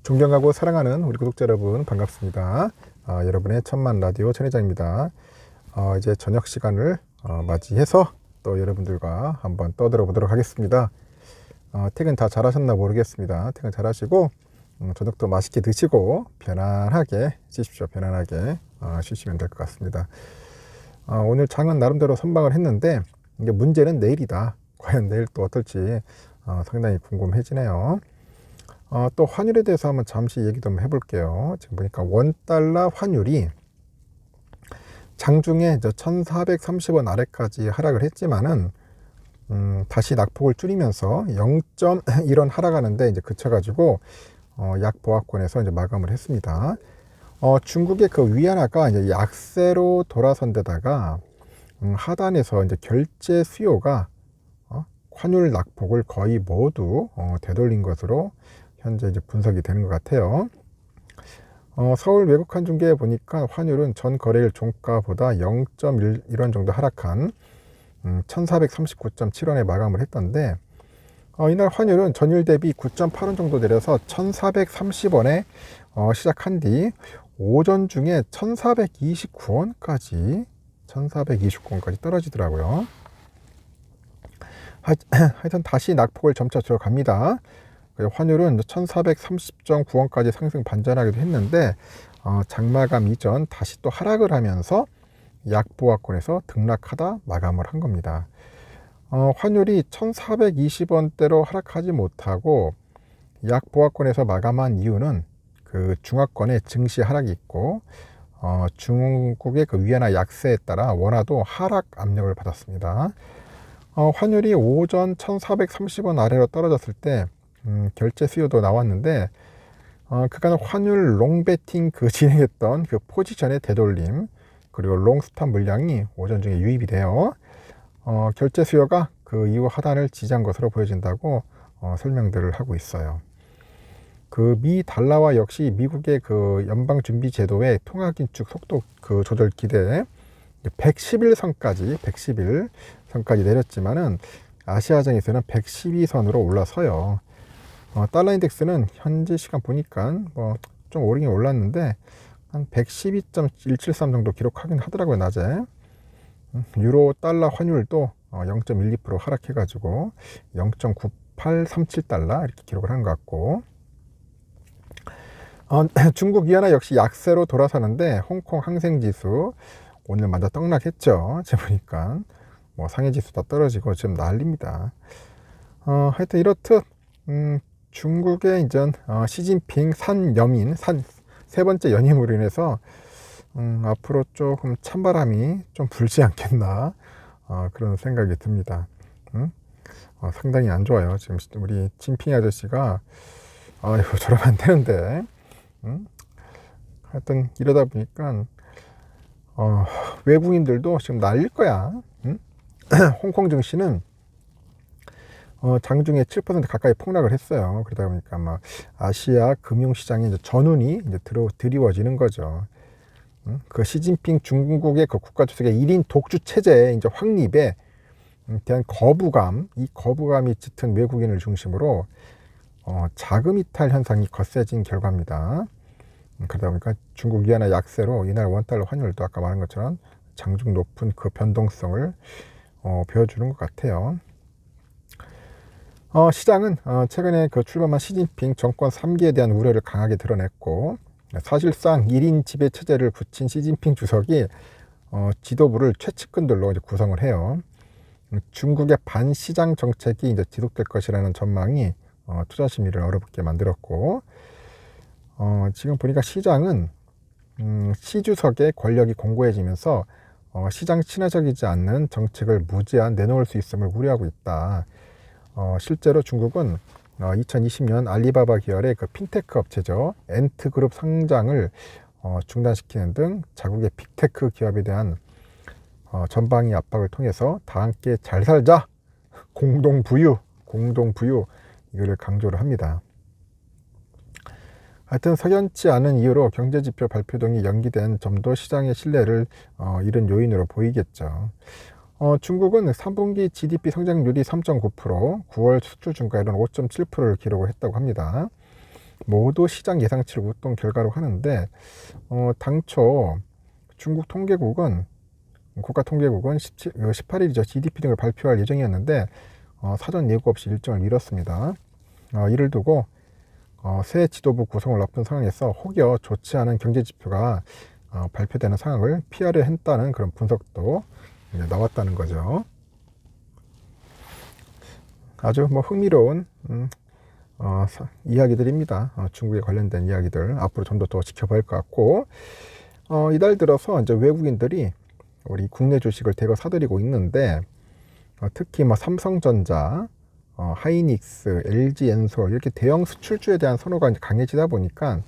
존경하고 사랑하는 우리 구독자 여러분 반갑습니다. 여러분의 천만 라디오 천회장입니다. 이제 저녁 시간을 맞이해서 또 여러분들과 한번 떠들어 보도록 하겠습니다. 퇴근 다 잘하셨나 모르겠습니다. 퇴근 잘하시고 저녁도 맛있게 드시고 편안하게 쉬십시오. 편안하게 쉬시면 될 것 같습니다. 오늘 장은 나름대로 선방을 했는데 이게 문제는 내일이다. 과연 내일 또 어떨지 상당히 궁금해지네요. 또 환율에 대해서 한번 잠시 얘기도 한번 해볼게요. 지금 보니까 원달러 환율이 장중에 1430원 아래까지 하락을 했지만은 다시 낙폭을 줄이면서 0.1원 하락하는데 이제 그쳐가지고 약보합권에서 이제 마감을 했습니다. 중국의 그 위안화가 이제 약세로 돌아선 데다가 하단에서 이제 결제 수요가 환율 낙폭을 거의 모두 되돌린 것으로 현재 이제 분석이 되는 것 같아요. 서울 외국환 중계에 보니까 환율은 전 거래일 종가보다 0.1원 정도 하락한 1439.7원에 마감을 했던데 이날 환율은 전일 대비 9.8원 정도 내려서 1430원에 시작한 뒤 오전 중에 1429원까지 떨어지더라고요. 하여튼 다시 낙폭을 점차 줄어갑니다. 환율은 1430.9원까지 상승 반전하기도 했는데 장마감 이전 다시 또 하락을 하면서 약보합권에서 등락하다 마감을 한 겁니다. 환율이 1420원대로 하락하지 못하고 약보합권에서 마감한 이유는 그 중하권의 증시 하락이 있고 중국의 그 위안화 약세에 따라 원화도 하락 압력을 받았습니다. 환율이 오전 1430원 아래로 떨어졌을 때 결제 수요도 나왔는데 그간 환율 롱베팅 진행했던 그 포지션의 되돌림 그리고 롱스탑 물량이 오전 중에 유입이 돼요. 결제 수요가 그 이후 하단을 지지한 것으로 보여진다고 설명들을 하고 있어요. 그 미 달러와 역시 미국의 그 연방준비제도의 통화긴축 속도 그 조절 기대 111선까지 내렸지만은 아시아장에서는 112선으로 올라서요. 달러 인덱스는 현재 시간 보니까 좀 오르긴 올랐는데 한 112.173 정도 기록하긴 하더라고요, 낮에. 유로 달러 환율도 0.12% 하락해가지고 0.9837달러 이렇게 기록을 한 것 같고 중국 위안화 역시 약세로 돌아서는데 홍콩 항생지수 오늘 먼저 떡락했죠. 제가 보니까 상해지수 다 떨어지고 지금 난립니다. 하여튼 이렇듯 중국의 이전 시진핑 세 번째 연임으로 인해서 앞으로 조금 찬바람이 좀 불지 않겠나 그런 생각이 듭니다. 상당히 안 좋아요. 지금 우리 진핑 아저씨가 이거 저러면 안 되는데 하여튼 이러다 보니까 외국인들도 지금 난릴 거야. 홍콩 증시는 장중에 7% 가까이 폭락을 했어요. 그러다 보니까 막 아시아 금융시장에 이제 전운이 이제 드리워지는 거죠. 그 시진핑 중국의 그 국가주석의 1인 독주 체제의 이제 확립에 대한 이 거부감이 짙은 외국인을 중심으로 자금 이탈 현상이 거세진 결과입니다. 그러다 보니까 중국 위안화 약세로 이날 원달러 환율도 아까 말한 것처럼 장중 높은 그 변동성을 보여주는 것 같아요. 시장은 최근에 그 출범한 시진핑 정권 3기에 대한 우려를 강하게 드러냈고 사실상 1인 지배 체제를 굳힌 시진핑 주석이 지도부를 최측근들로 이제 구성을 해요. 중국의 반시장 정책이 이제 지속될 것이라는 전망이 투자 심리를 어렵게 만들었고 지금 보니까 시장은 시 주석의 권력이 공고해지면서 시장 친화적이지 않는 정책을 무제한 내놓을 수 있음을 우려하고 있다. 실제로 중국은 2020년 알리바바 계열의 그 핀테크 업체죠. 엔트그룹 상장을 중단시키는 등 자국의 빅테크 기업에 대한 전방위 압박을 통해서 다 함께 잘 살자 공동부유 이거를 강조를 합니다. 하여튼 석연치 않은 이유로 경제지표 발표 등이 연기된 점도 시장의 신뢰를 잃은 요인으로 보이겠죠. 중국은 3분기 GDP 성장률이 3.9%, 9월 수출 증가율은 5.7%를 기록을 했다고 합니다. 모두 시장 예상치를 웃돈 결과로 하는데, 당초 중국 통계국은 국가통계국은 18일이죠. GDP 등을 발표할 예정이었는데 사전 예고 없이 일정을 미뤘습니다. 이를 두고 새 지도부 구성을 앞둔 상황에서 혹여 좋지 않은 경제지표가 발표되는 상황을 피하려 했다는 그런 분석도 나왔다는 거죠. 아주 뭐 흥미로운 이야기들입니다. 중국에 관련된 이야기들 앞으로 좀 더 지켜봐야 할 것 같고, 이달 들어서 이제 외국인들이 우리 국내 주식을 대거 사들이고 있는데, 특히 뭐 삼성전자, 하이닉스, LG엔솔 이렇게 대형 수출주에 대한 선호가 이제 강해지다 보니까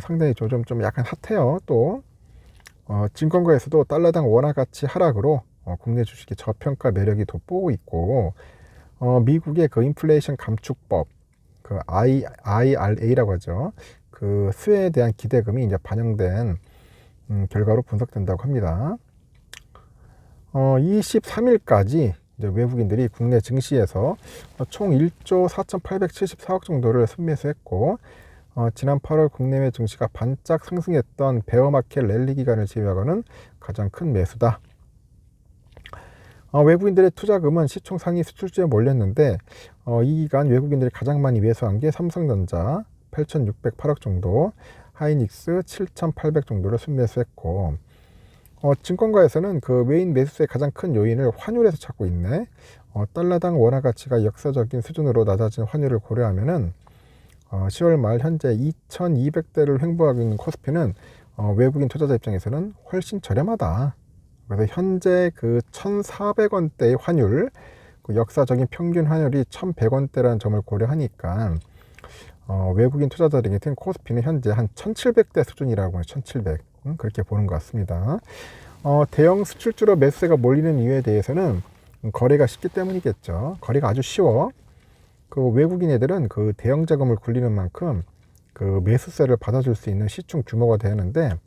상당히 좀 약간 핫해요. 또 증권가에서도 달러당 원화 가치 하락으로 국내 주식의 저평가 매력이 돋보고 있고, 미국의 그 인플레이션 감축법, 그 IRA라고 하죠. 그 수혜에 대한 기대감이 이제 반영된 결과로 분석된다고 합니다. 23일까지 이제 외국인들이 국내 증시에서 총 1조 4,874억 정도를 순매수했고, 지난 8월 국내외 증시가 반짝 상승했던 베어마켓 랠리 기간을 제외하고는 가장 큰 매수다. 외국인들의 투자금은 시총 상위 수출주에 몰렸는데, 이 기간 외국인들이 가장 많이 매수한 게 삼성전자 8,608억 정도, 하이닉스 7,800 정도를 순매수했고, 증권가에서는 그 외인 매수세의 가장 큰 요인을 환율에서 찾고 있네. 달러당 원화 가치가 역사적인 수준으로 낮아진 환율을 고려하면은 10월 말 현재 2,200대를 횡보하고 있는 코스피는 외국인 투자자 입장에서는 훨씬 저렴하다. 그래서 현재 그 1,400원대의 환율, 그 역사적인 평균 환율이 1,100원대라는 점을 고려하니까 외국인 투자자들에게는 코스피는 현재 한 1,700대 수준이라고 해요. 1,700. 그렇게 보는 것 같습니다. 대형 수출주로 매수세가 몰리는 이유에 대해서는 거래가 쉽기 때문이겠죠. 거래가 아주 쉬워. 그 외국인 애들은 그 대형 자금을 굴리는 만큼 그 매수세를 받아줄 수 있는 시총 규모가 되는데,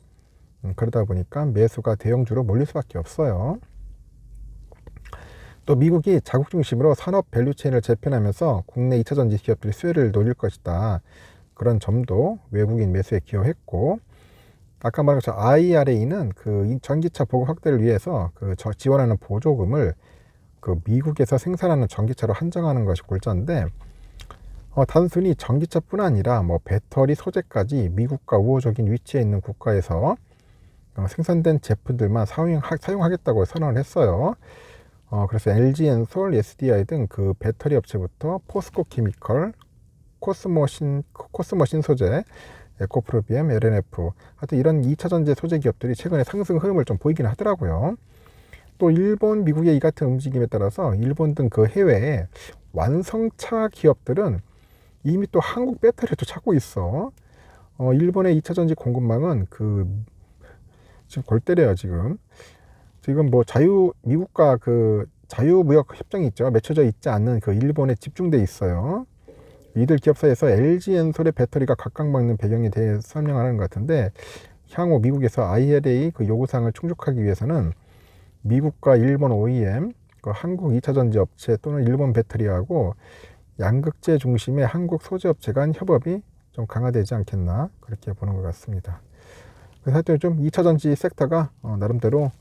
그러다 보니까 매수가 대형주로 몰릴 수밖에 없어요. 또 미국이 자국 중심으로 산업 밸류체인을 재편하면서 국내 2차전지 기업들이 수혜를 노릴 것이다. 그런 점도 외국인 매수에 기여했고, 아까 말한 것처럼 IRA는 그 전기차 보급 확대를 위해서 그 지원하는 보조금을 그 미국에서 생산하는 전기차로 한정하는 것이 골자인데, 단순히 전기차뿐 아니라 뭐 배터리 소재까지 미국과 우호적인 위치에 있는 국가에서 생산된 제품들만 사용하겠다고 선언을 했어요. 그래서 LG엔솔, SDI 등 그 배터리 업체부터 포스코 케미컬, 코스모신 소재, 에코프로비엠, LNF, 하여튼 이런 2차전지 소재 기업들이 최근에 상승 흐름을 좀 보이긴 하더라고요. 또 일본, 미국의 이 같은 움직임에 따라서 일본 등 그 해외에 완성차 기업들은 이미 또 한국 배터리를 또 찾고 있어. 일본의 2차전지 공급망은 지금 골 때려요. 지금 뭐 미국과 그 자유무역 협정이 있죠. 맺혀져 있지 않는 그 일본에 집중돼 있어요. 이들 기업사에서 LG엔솔의 배터리가 각광받는 배경에 대해 설명하는 것 같은데, 향후 미국에서 IRA 그 요구사항을 충족하기 위해서는 미국과 일본 OEM, 그 한국 2차전지 업체 또는 일본 배터리하고 양극재 중심의 한국 소재 업체 간 협업이 좀 강화되지 않겠나, 그렇게 보는 것 같습니다. 그래서 하여튼 좀 2차전지 섹터가 나름대로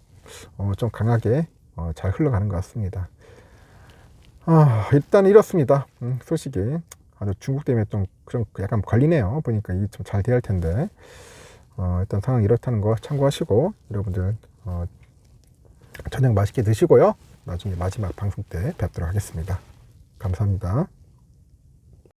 좀 강하게 잘 흘러가는 것 같습니다. 일단 이렇습니다. 소식이 아주 중국 때문에 좀 약간 걸리네요. 보니까 이게 좀 잘 돼야 할 텐데, 일단 상황이 이렇다는 거 참고하시고 여러분들 저녁 맛있게 드시고요. 나중에 마지막 방송 때 뵙도록 하겠습니다. 감사합니다.